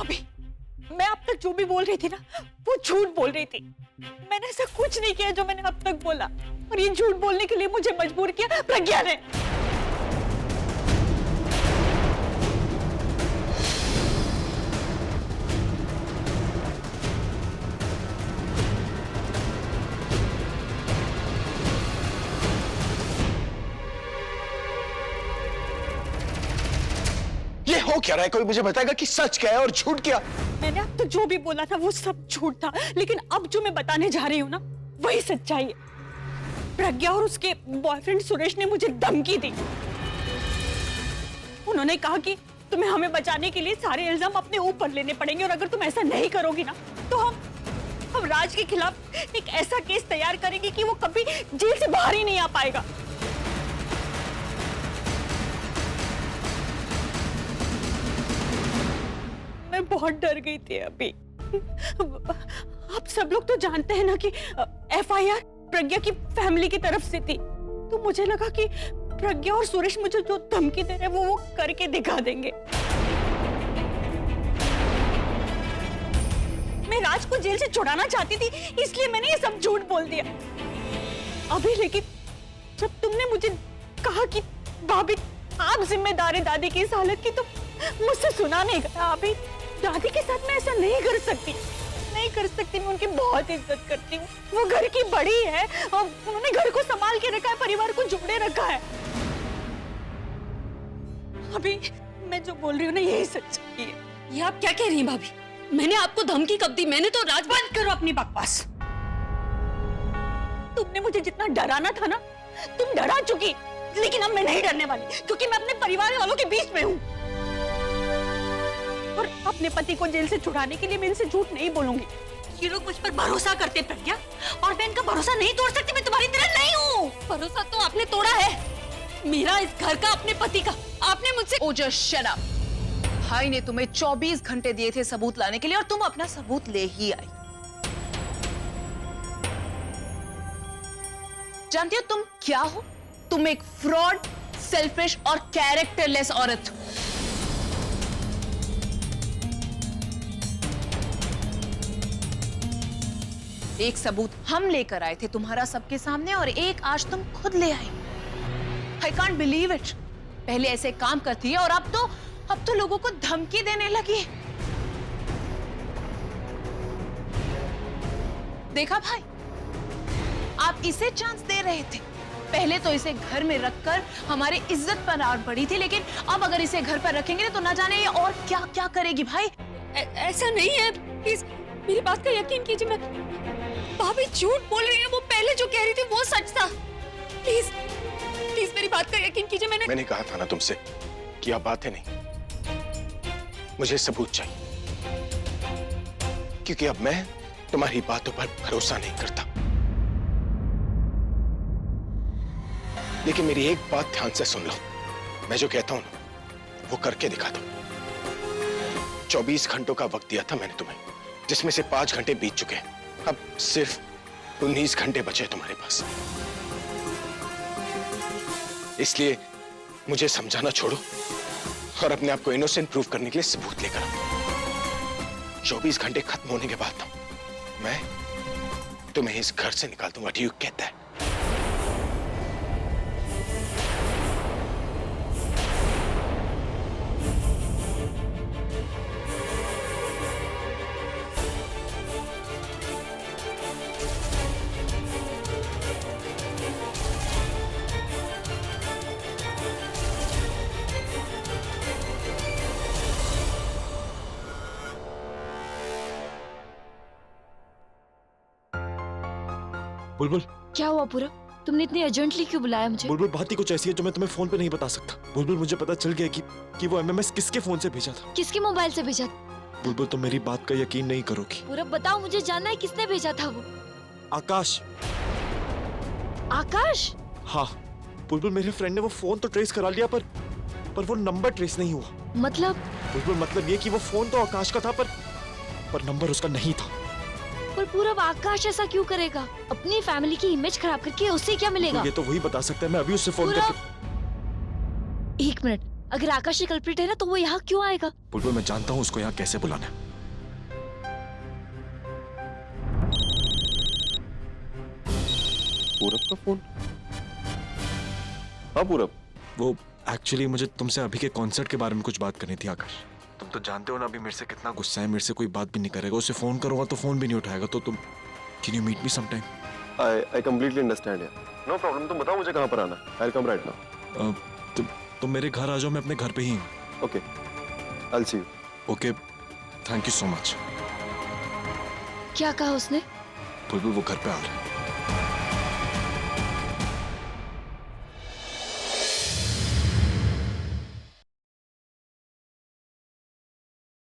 अभी मैं अब तक जो भी बोल रही थी ना, वो झूठ बोल रही थी। मैंने ऐसा कुछ नहीं किया जो मैंने अब तक बोला, और ये झूठ बोलने के लिए मुझे मजबूर किया प्रज्ञा ने। ये हो क्या रहा है? कोई मुझे बताएगा कि सच क्या है और झूठ क्या? मैंने अब तक जो भी बोला था वो सब झूठ था, लेकिन अब जो मैं बताने जा रही हूँ ना, वही सच्चाई है। प्रज्ञा और उसके बॉयफ्रेंड सुरेश ने मुझे धमकी दी। उन्होंने कहा कि तुम्हें हमें बचाने के लिए सारे इल्जाम अपने ऊपर लेने पड़ेंगे, और अगर तुम ऐसा नहीं करोगी ना, तो हम राज के खिलाफ एक ऐसा केस तैयार करेंगे कि वो कभी जेल से बाहर ही नहीं आ पाएगा। मैं बहुत डर गई थी अभी। आप सब लोग तो जानते हैं ना कि एफआईआर प्रज्ञा की फैमिली की तरफ से थी, तो मुझे लगा कि प्रज्ञा और सुरेश मुझे जो धमकी दे रहे हैं वो करके दिखा देंगे। मैं राज को जेल से छुड़ाना चाहती थी, इसलिए मैंने ये सब झूठ बोल दिया। अभी लेकिन जब तुमने मुझे कहा कि भाभी आप जिम्मेदार है दादी की इस हालत की, तो मुझसे सुना नहीं गया। अभी दादी के साथ मैं ऐसा नहीं कर सकती, मैं उनकी बहुत इज्जत करती हूँ। वो घर की बड़ी है और उन्होंने घर को संभाल के रखा है, परिवार को जोड़े रखा है। अभी मैं जो बोल रही हूँ ना, यही सच्चाई है। ये आप क्या कह रही हैं भाभी? मैंने आपको धमकी कब दी? मैंने तो राज बंद करो अपनी बकवास। तुमने मुझे जितना डराना था ना, तुम डरा चुकी, लेकिन अब मैं नहीं डरने वाली, क्योंकि मैं अपने परिवार वालों के बीच में हूँ। और अपने पति को जेल से छुड़ाने के लिए मैं इनसे झूठ नहीं बोलूंगी। ये लोग मुझ पर भरोसा करते प्रज्ञा, और मैं इनका भरोसा नहीं तोड़ सकती। मैं तुम्हारी तरह नहीं हूँ। भरोसा तो आपने तोड़ा है, मेरा, इस घर का, अपने पति का। आपने मुझसे ओजस शट अप। भाई ने तुम्हें 24 घंटे दिए थे सबूत लाने के लिए, और तुम अपना सबूत ले ही आई। जानती हो तुम क्या हो? तुम एक फ्रॉड, सेल्फिश और कैरेक्टरलेस औरत हो। एक सबूत हम लेकर आए थे तुम्हारा सबके सामने, और एक आज तुम खुद ले आई। I can't believe it. पहले ऐसे काम करती है और अब तो लोगों को धमकी देने लगी। देखा भाई, आप इसे चांस दे रहे थे। पहले तो इसे घर में रखकर हमारी इज्जत पर आड़ पड़ी थी, लेकिन अब अगर इसे घर पर रखेंगे तो ना जाने ये और क्या क्या करेगी। भाई ऐसा नहीं है, प्लीज मेरी बात का यकीन कीजिए। मैं भाभी झूठ बोल रही है, वो पहले जो कह रही थी वो सच था। प्लीज प्लीज मेरी बात का यकीन कीजिए। मैंने कहा था ना तुमसे कि आप बातें नहीं, मुझे सबूत चाहिए, क्योंकि अब मैं तुम्हारी बातों पर भरोसा नहीं करता। लेकिन मेरी एक बात ध्यान से सुन लो, मैं जो कहता हूं ना वो करके दिखा दो। 24 घंटों का वक्त दिया था मैंने तुम्हें, जिसमें से 5 घंटे बीत चुके हैं। अब सिर्फ 19 घंटे बचे तुम्हारे पास, इसलिए मुझे समझाना छोड़ो और अपने आप को इनोसेंट प्रूव करने के लिए सबूत लेकर आओ। 24 घंटे खत्म होने के बाद मैं तुम्हें इस घर से निकाल दूंगा। ठीक कहता है? बुलबुल, क्या हुआ पूरा? तुमने इतनी अर्जेंटली क्यों बुलाया मुझे? बुलबुल बात ही कुछ ऐसी है जो मैं तुम्हें फोन पे नहीं बता सकता। बुलबुल मुझे पता चल गया कि वो एमएमएस किसके फोन से भेजा था। किसके मोबाइल से भेजा? बुलबुल तुम मेरी बात का यकीन नहीं करोगी। पूरा बताओ, मुझे जानना है किसने भेजा था वो। आकाश। आकाश? हाँ बुलबुल, मेरे फ्रेंड ने वो फोन तो ट्रेस करा लिया, पर वो नंबर ट्रेस नहीं हुआ। मतलब? बुलबुल मतलब ये कि वो फोन तो आकाश का था, पर नंबर उसका नहीं था। पर पूरा आकाश ऐसा क्यों करेगा? अपनी फैमिली की इमेज खराब करके उससे क्या मिलेगा? ये तो वही बता सकता है। मैं अभी उससे फोन करके। एक मिनट, अगर आकाश ही कल्प्रिट है ना तो वो यहाँ क्यों आएगा? बुलबुल मैं जानता हूँ उसको यहाँ कैसे बुलाना है। पूरब का फोन? हाँ पूरब। वो एक्चुअली मुझे तुमसे अभी के कॉन्सर्ट के बारे में कुछ बात करनी थी आकाश। तुम तो जानते हो ना अभी मेरे से कितना गुस्सा है, मेरे से कोई बात भी नहीं करेगा, उसे फोन करूंगा तो फोन भी नहीं उठाएगा, तो तुम can you meet me some time? I completely understand यार। No problem, तुम बताओ मुझे कहाँ पर आना है। I'll come right now. तुम मेरे घर आ जाओ, मैं अपने घर पे ही हूँ। Okay, I'll see you. Okay, thank you so much. क्या कहा उसने? बुलबुल वो घर पे आ रहा है।